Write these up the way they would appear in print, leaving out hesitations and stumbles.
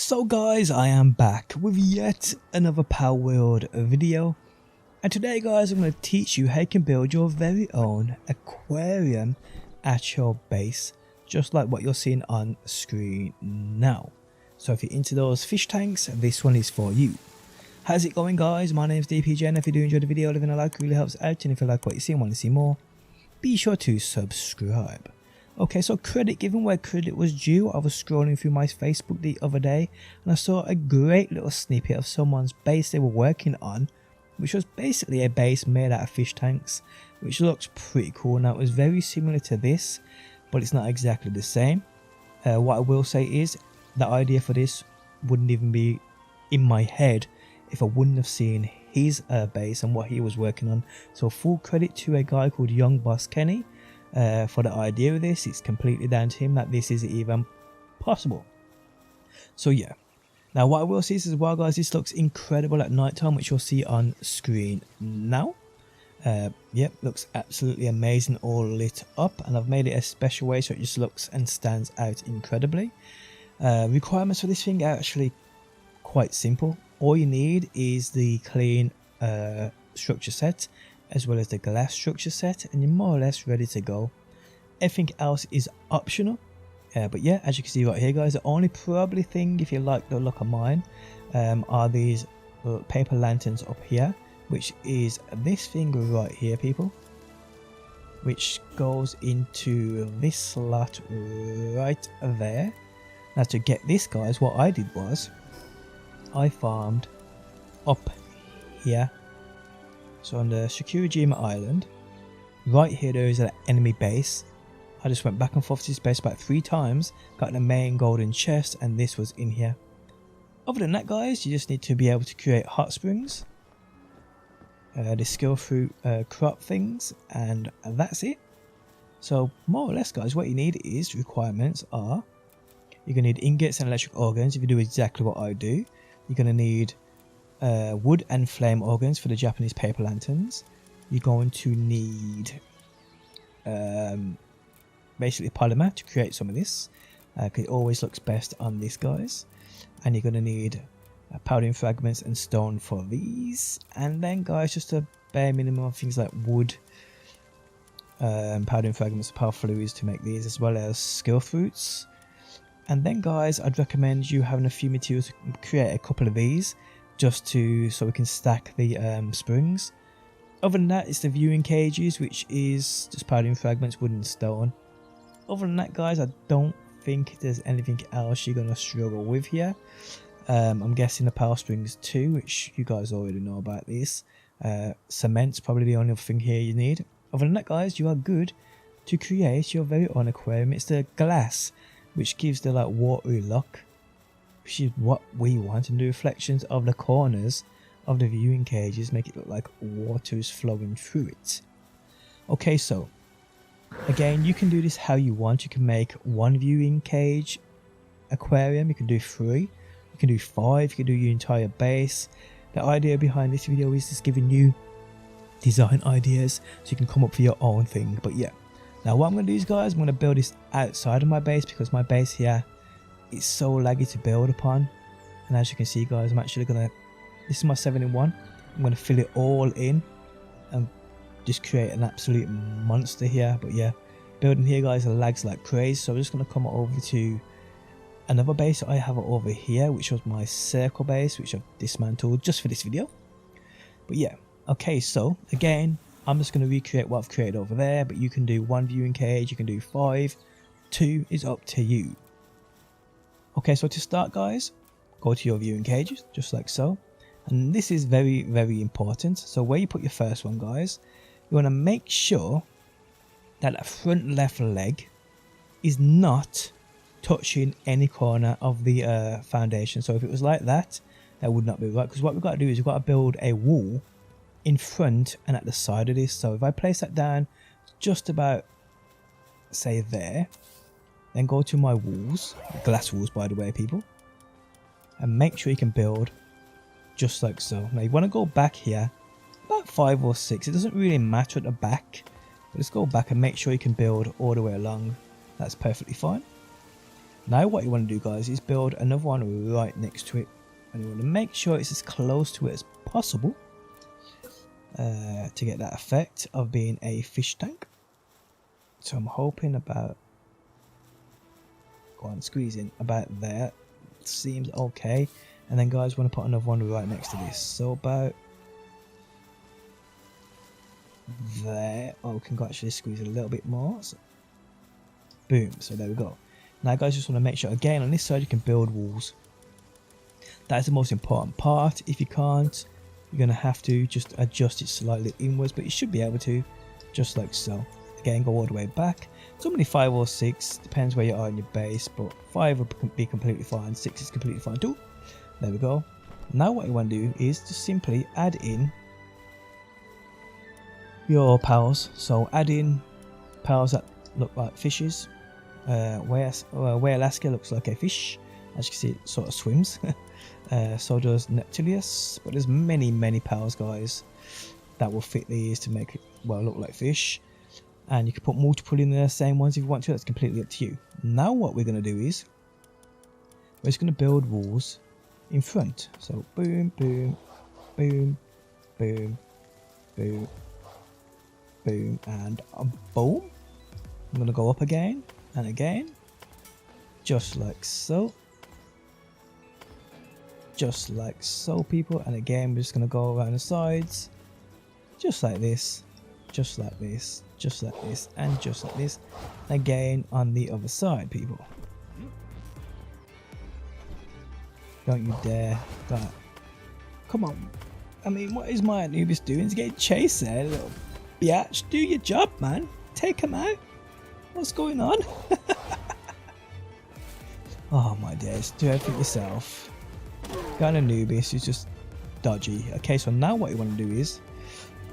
So guys, I am back with yet another Palworld video, and today guys I'm going to teach you how you can build your very own aquarium at your base, just like what you're seeing on screen now. So if you're into those fish tanks, this one is for you. How's it going guys? My name is DPJ, and if you do enjoy the video, leaving a like really helps out, and if you like what you see and want to see more, be sure to subscribe. Okay, so credit given where credit was due. I was scrolling through my Facebook the other day and I saw a great little snippet of someone's base they were working on, which was basically a base made out of fish tanks, which looks pretty cool. Now it was very similar to this, but it's not exactly the same. What I will say is the idea for this wouldn't even be in my head if I wouldn't have seen his base and what he was working on. So full credit to a guy called Young Boss Kenny for the idea of this. It's completely down to him that this is even possible. So yeah, now what I will say is as well guys, this looks incredible at night time, which you'll see on screen now. Yep, looks absolutely amazing, all lit up, and I've made it a special way so it just looks and stands out incredibly. Requirements for this thing are actually quite simple. All you need is the clean structure set as well as the glass structure set, and you're more or less ready to go. Everything else is optional, but yeah, as you can see right here guys, the only probably thing, if you like the look of mine, are these paper lanterns up here, which is this thing right here people, which goes into this slot right there. Now to get this guys, what I did was I farmed up here. So on the Sakurajima Island, right here there is an enemy base. I just went back and forth to this base about 3 times, got the main golden chest, and this was in here. Other than that guys, you just need to be able to create hot springs, the skill fruit crop things, and that's it. So more or less guys, what you need is, requirements are, you're going to need ingots and electric organs if you do exactly what I do. You're going to need wood and flame organs for the Japanese paper lanterns. You're going to need basically polymer to create some of this, because it always looks best on this guys. And you're going to need powdering fragments and stone for these, and then guys just a bare minimum of things like wood, powdering fragments, power fluids to make these, as well as skill fruits. And then guys, I'd recommend you having a few materials to create a couple of these, just so we can stack the springs. Other than that, it's the viewing cages, which is just powdering fragments, wood and stone. Other than that guys, I don't think there's anything else you're going to struggle with here. I'm guessing the power springs too, which you guys already know about this. Cement's probably the only other thing here you need. Other than that guys, you are good to create your very own aquarium. It's the glass which gives the like watery look, which is what we want, and the reflections of the corners of the viewing cages make it look like water is flowing through it. Okay, so again, you can do this how you want. You can make 1 viewing cage aquarium, you can do 3, you can do 5, you can do your entire base. The idea behind this video is just giving you design ideas so you can come up with your own thing. But yeah, now what I'm going to do is guys, I'm going to build this outside of my base, because my base here is so laggy to build upon. And as you can see guys, I'm actually going to, this is my 7-in-1, I'm going to fill it all in and just create an absolute monster here. But yeah, building here guys, it lags like crazy, so I'm just going to come over to another base I have over here, which was my circle base, which I've dismantled just for this video. But yeah, okay, so again, I'm just going to recreate what I've created over there, but you can do 1 viewing cage, you can do 5, 2 is up to you. Okay, so to start guys, go to your viewing cages, just like so. And this is very, very important. So where you put your first one guys, you want to make sure that the front left leg is not touching any corner of the foundation. So if it was like that, that would not be right, because what we've got to do is we've got to build a wall in front and at the side of this. So if I place that down just about say there, then go to my walls, glass walls by the way people, and make sure you can build just like so. Now you want to go back here about 5 or 6, it doesn't really matter at the back, but just go back and make sure you can build all the way along. That's perfectly fine. Now what you want to do, guys, is build another one right next to it, and you want to make sure it's as close to it as possible to get that effect of being a fish tank. So I'm hoping about, go on, squeezing about there, seems okay. And then guys, want to put another one right next to this, so about there. Oh, we can actually squeeze it a little bit more, so boom, so there we go. Now guys, just want to make sure again on this side you can build walls. That is the most important part. If you can't, you're going to have to just adjust it slightly inwards, but you should be able to, just like so. Again, go all the way back. It's only 5 or 6, depends where you are in your base, but 5 will be completely fine, 6 is completely fine too. There we go. Now what you want to do is just simply add in your pals. So add in pals that look like fishes. Where Alaska looks like a fish, as you can see, it sort of swims. So does Neptilius, but there's many pals, guys, that will fit these to make it, well, look like fish. And you can put multiple in the same ones if you want to. That's completely up to you. Now what we're going to do is we're just going to build walls in front. So boom, boom, boom, boom, boom, boom, and boom. I'm going to go up again and again, just like so. Just like so, people. And again, we're just going to go around the sides, just like this, just like this, just like this, and just like this. Again on the other side, people. Don't you dare that. Come on. I mean, what is my Anubis doing? He's getting chased there, little biatch. Do your job, man. Take him out. What's going on? Oh my days. Do everything yourself. Got an Anubis who's just dodgy. Okay, so now what you want to do is,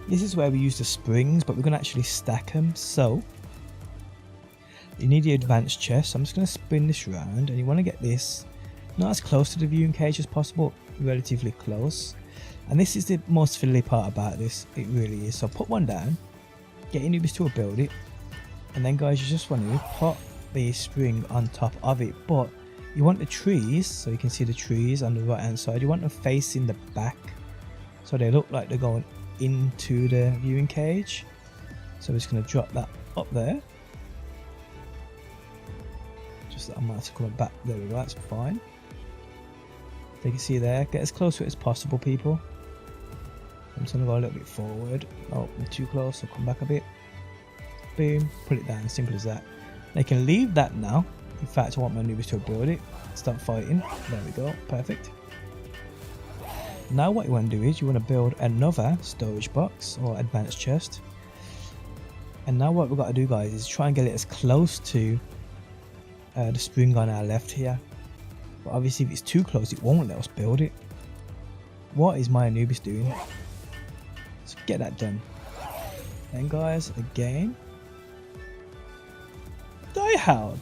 this is where we use the springs, but we're going to actually stack them. So you need the advanced chest. So I'm just going to spin this round, and you want to get this not as close to the viewing cage as possible, relatively close. And this is the most fiddly part about this, it really is. So put one down, get your Anubis to build it, and then guys, you just want to put the spring on top of it. But you want the trees, so you can see the trees on the right hand side, you want them facing the back, so they look like they're going into the viewing cage. So we're just going to drop that up there. Just that I might have to come back. There we go, that's fine. So you can see there, get as close to it as possible, people. I'm just going to go a little bit forward. Oh, I'm too close, so come back a bit. Boom, put it down, simple as that. They can leave that now. In fact, I want my Anubis to build it. Start fighting. There we go, perfect. Now what you want to do is you want to build another storage box or advanced chest. And now what we've got to do, guys, is try and get it as close to the spring on our left here. But obviously if it's too close, it won't let us build it. What is my Anubis doing? Let's get that done. Then guys, again. Die Hard!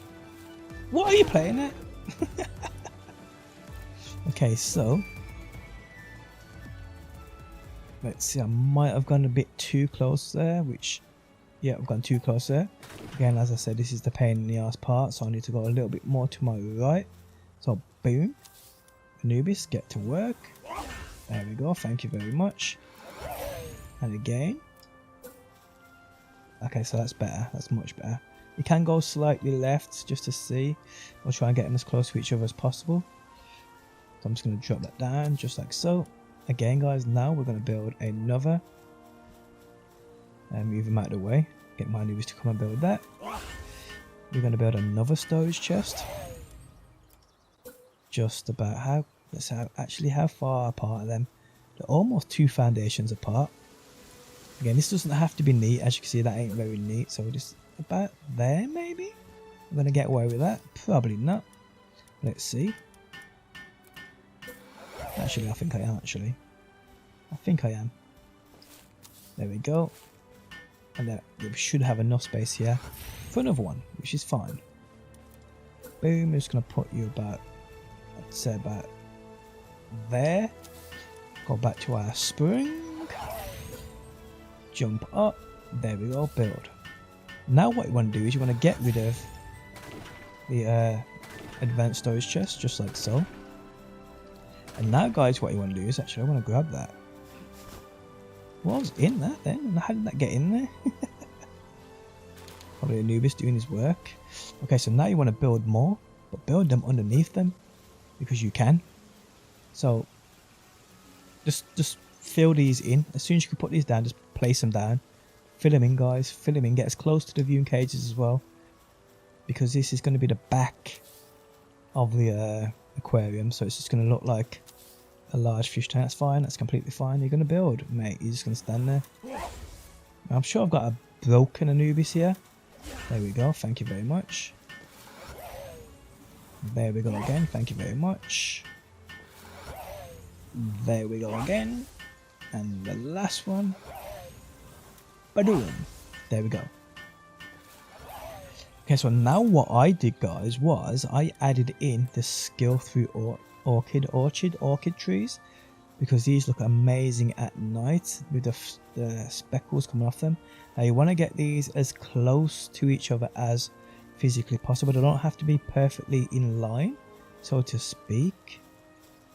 What are you playing at? Okay, so let's see, I might have gone a bit too close there, which, yeah, I've gone too close there. Again, as I said, this is the pain in the ass part, so I need to go a little bit more to my right. So, boom. Anubis, get to work. There we go, thank you very much. And again. Okay, so that's better, that's much better. You can go slightly left just to see. We'll try and get them as close to each other as possible. So I'm just going to drop that down just like so. Again, guys, now we're going to build another. And move them out of the way. Get my Anubis to come and build that. We're going to build another storage chest. Just about how, let's see actually how far apart are them. They're almost 2 foundations apart. Again, this doesn't have to be neat. As you can see, that ain't very neat. So we're just about there, maybe? I'm going to get away with that. Probably not. Let's see. Actually, I think I am, actually. I think I am. There we go. And then we should have enough space here for another one, which is fine. Boom, I'm just going to put you about, I'd say about there. Go back to our spring. Jump up. There we go, build. Now what you want to do is you want to get rid of the advanced storage chest, just like so. And now guys, what you want to do is actually I want to grab that. What was in that then? And how did that get in there? Probably Anubis doing his work. Okay, so now you want to build more, but build them underneath them because you can. So just fill these in. As soon as you can put these down, just place them down. Fill them in, guys. Fill them in. Get as close to the viewing cages as well, because this is going to be the back of the aquarium, so it's just going to look like a large fish tank. That's fine. That's completely fine. You're going to build, mate. You're just going to stand there. I'm sure I've got a broken Anubis here. There we go. Thank you very much. There we go again. Thank you very much. There we go again. And the last one. Badoom. There we go. Okay, so now what I did, guys, was I added in the skill through orchid trees, because these look amazing at night with the speckles coming off them. Now you want to get these as close to each other as physically possible. They don't have to be perfectly in line, so to speak.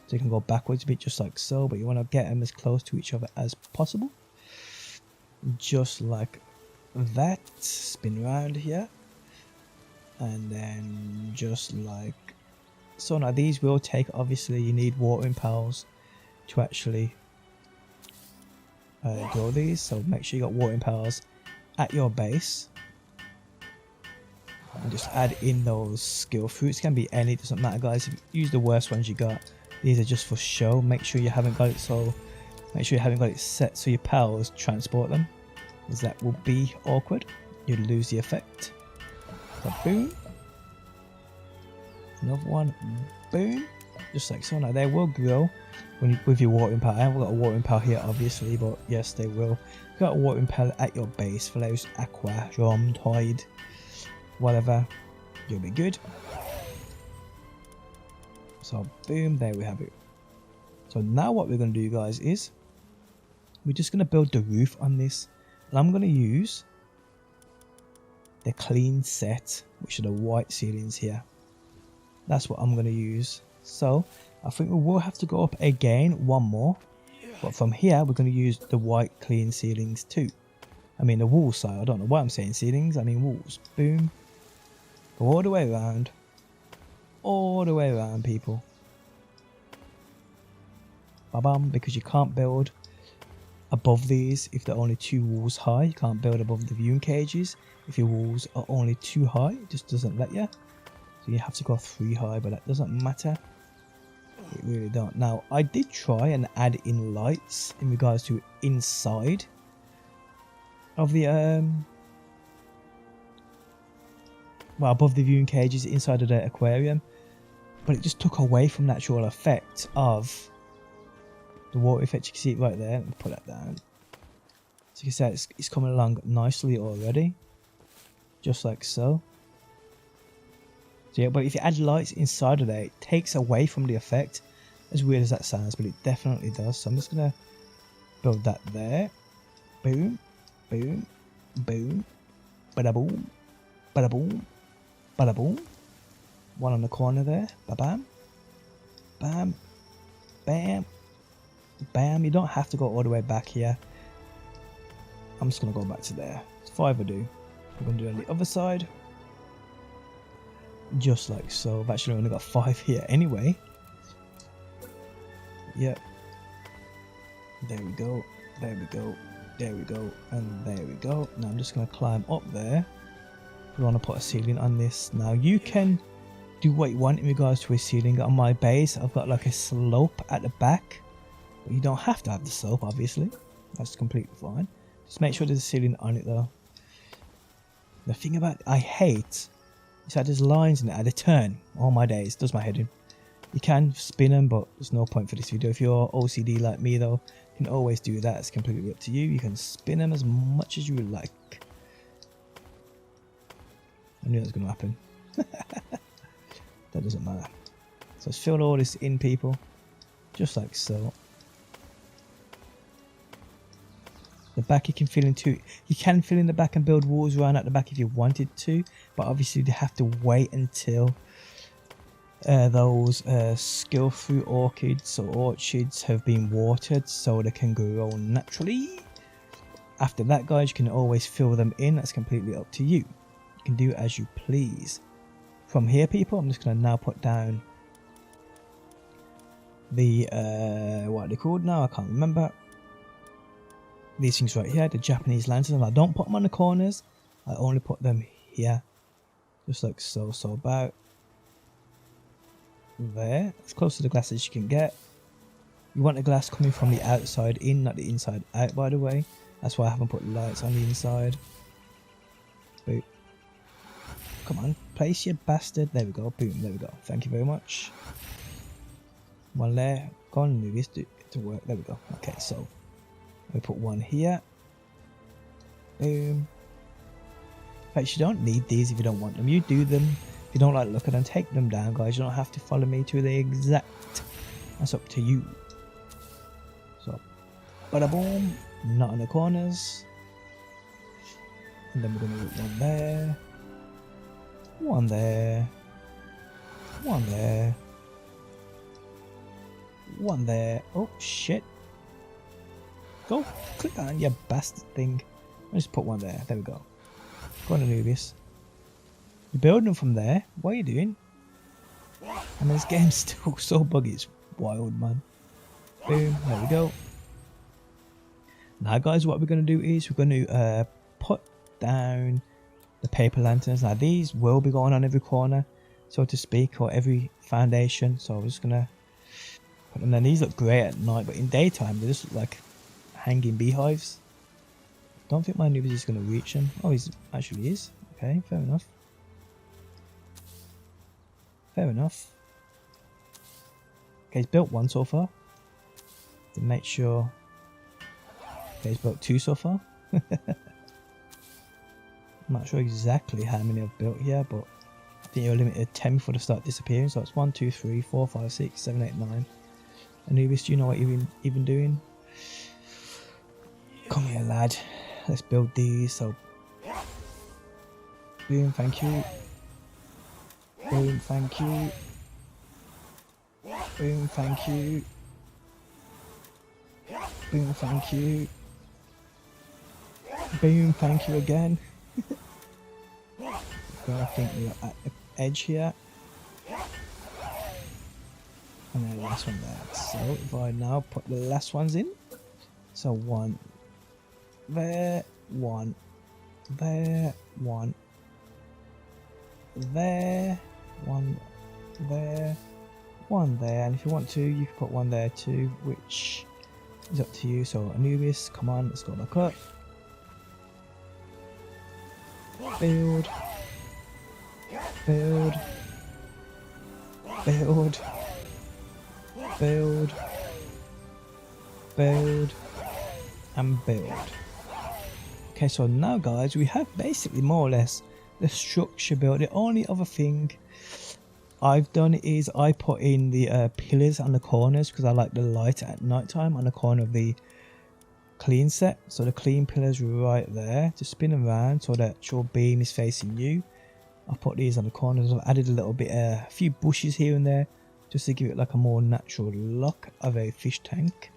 So you can go backwards a bit just like so, but you want to get them as close to each other as possible. Just like that. Spin around here. And then just like so. Now these will take, obviously you need watering pals to actually grow these, so make sure you got watering pals at your base, and just add in those skill fruits. Can be any, doesn't matter, guys. If you use the worst ones you got, these are just for show. Make sure you haven't got it set so your pals transport them, because that will be awkward. You'd lose the effect. So boom, another one, boom, just like so. Now they will grow with your watering pal. I haven't got a watering pal here obviously, but yes they will. You've got a watering pal at your base for those aqua, drum, tide, whatever, you'll be good. So boom, there we have it. So now what we're going to do, guys, is we're just going to build the roof on this, and I'm going to use the clean set, which are the white ceilings here. That's what I'm going to use. So I think we will have to go up again one more, but from here we're going to use the white clean ceilings too. I mean the wall side, I don't know why I'm saying ceilings, I mean walls. Boom, go all the way around, people. Ba-bam, because you can't build above these if they're only 2 walls high. You can't build above the viewing cages if your walls are only 2 high. It just doesn't let you. So you have to go 3 high, but that doesn't matter. It really don't. Now I did try and add in lights in regards to inside of the well, above the viewing cages inside of the aquarium, but it just took away from the actual effect of the water effect. You can see it right there. Let me put that down. So you can see it's coming along nicely already, just like so. So yeah, but if you add lights inside of there, it takes away from the effect. As weird as that sounds, but it definitely does. So I'm just gonna build that there. Boom, boom, boom, bada boom, bada boom, bada boom. One on the corner there. Ba bam, bam, bam, bam. You don't have to go all the way back here. I'm just gonna go back to there. It's 5 I do. We're gonna do it on the other side. Just like so. I've actually only got 5 here anyway. Yep. There we go. There we go. There we go. And there we go. Now I'm just going to climb up there. We want to put a ceiling on this. Now you can do what you want in regards to a ceiling. On my base, I've got like a slope at the back. But you don't have to have the slope, obviously. That's completely fine. Just make sure there's a ceiling on it though. The thing about I hate is that there's lines in it at a turn. All my days. Does my head in. You can spin them, but there's no point for this video. If you're OCD like me though, you can always do that. It's completely up to you. You can spin them as much as you would like. I knew that was going to happen. That doesn't matter. So let's fill all this in, people. Just like so. The back you can fill in too. You can fill in the back and build walls around at the back if you wanted to, but obviously you have to wait until those skill fruit orchids or orchids have been watered so they can grow naturally. After that, guys, you can always fill them in. That's completely up to you. You can do as you please. From here, people, I'm just going to now put down the what are they called now? I can't remember. These things right here, the Japanese lanterns. I don't put them on the corners. I only put them here, just like so. So about there, as close to the glass as you can get. You want the glass coming from the outside in, not the inside out, by the way. That's why I haven't put lights on the inside. Boom. Come on, place your bastard. There we go. Boom. There we go. Thank you very much. One there. Go on, move this to work. There we go. Okay, so we put one here. Boom. In fact, you don't need these if you don't want them. You do them. If you don't like the look at them, take them down, guys. You don't have to follow me to the exact. That's up to you. So, bada boom. Not in the corners. And then we're going to put one there. One there. One there. One there. Oh, shit. Go. Click on your bastard thing. I'll just put one there. There we go. Go on, Anubis. You're building them from there. What are you doing? I mean, this game's still so buggy. It's wild, man. Boom. There we go. Now, guys, what we're going to do is we're going to put down the paper lanterns. Now, these will be going on every corner, so to speak, or every foundation. So I'm just going to put them there. These look great at night, but in daytime, they just look like hanging beehives. Don't think my Anubis is going to reach them. Oh, he actually is. Okay, fair enough. Fair enough. Okay, he's built one so far. To make sure. Okay, he's built two so far. I'm not sure exactly how many I've built here, but I think you're limited to 10 before they start disappearing. So it's 1, 2, 3, 4, 5, 6, 7, 8, 9. Anubis, do you know what you're even doing? Come here, lad. Let's build these. So, boom, thank you. Boom, thank you. Boom, thank you. Boom, thank you. Boom, thank you again. I think we're at the edge here. And then the last one there. So if I now put the last ones in. So one there, one there, one there, one there, one there. And if you want to, you can put one there too, which is up to you. So Anubis, come on, let's go back up. Build. Build. Build. Build. Build. And build. Okay, so now guys, we have basically more or less the structure built. The only other thing I've done is I put in the pillars on the corners because I like the light at night time on the corner of the clean set. So the clean pillars right there to spin around so that your beam is facing you. I've put these on the corners. I've added a little bit, a few bushes here and there just to give it like a more natural look of a fish tank.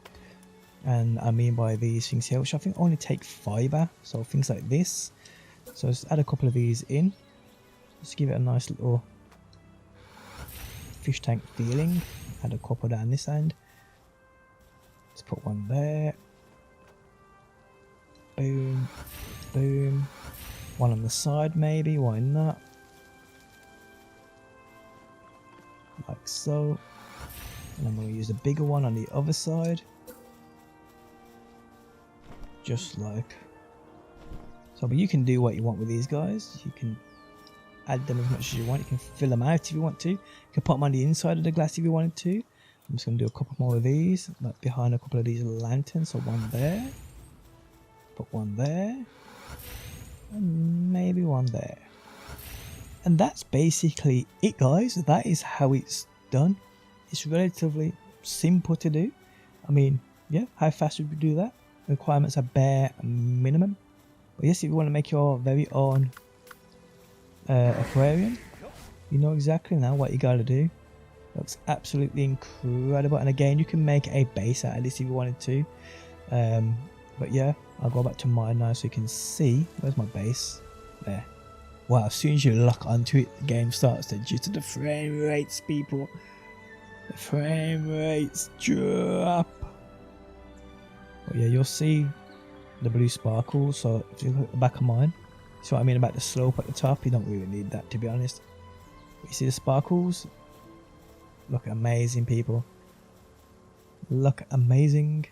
And I mean by these things here, which I think only take fiber, so things like this. So just add a couple of these in, just give it a nice little fish tank feeling. Add a couple down this end. Let's put one there. Boom, boom. One on the side maybe, why not? Like so. And I'm going to use a bigger one on the other side. Just like so. But you can do what you want with these guys. You can add them as much as you want. You can fill them out if you want to. You can put them on the inside of the glass if you wanted to. I'm just going to do a couple more of these, like behind a couple of these lanterns. So one there. Put one there. And maybe one there. And that's basically it, guys. That is how it's done. It's relatively simple to do. I mean, yeah, how fast would we do that? The requirements are bare minimum. But yes, if you want to make your very own aquarium, you know exactly now what you gotta do. Looks absolutely incredible. And again, you can make a base out of this if you wanted to. But yeah, I'll go back to mine now so you can see. Where's my base? There. Wow, as soon as you lock onto it, the game starts to due to the frame rates, people. The frame rates drop. But yeah, you'll see the blue sparkles. So if you look at the back of mine, see what I mean about the slope at the top? You don't really need that, to be honest. But you see the sparkles? Look amazing, people. Look amazing.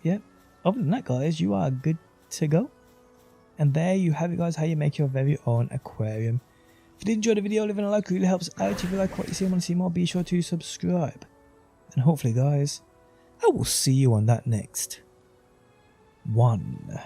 Yeah, other than that, guys, you are good to go. And there you have it, guys, how you make your very own aquarium. If you did enjoy the video, leaving a like really helps out. If you like what you see and want to see more, be sure to subscribe. And hopefully, guys, I will see you on that next one.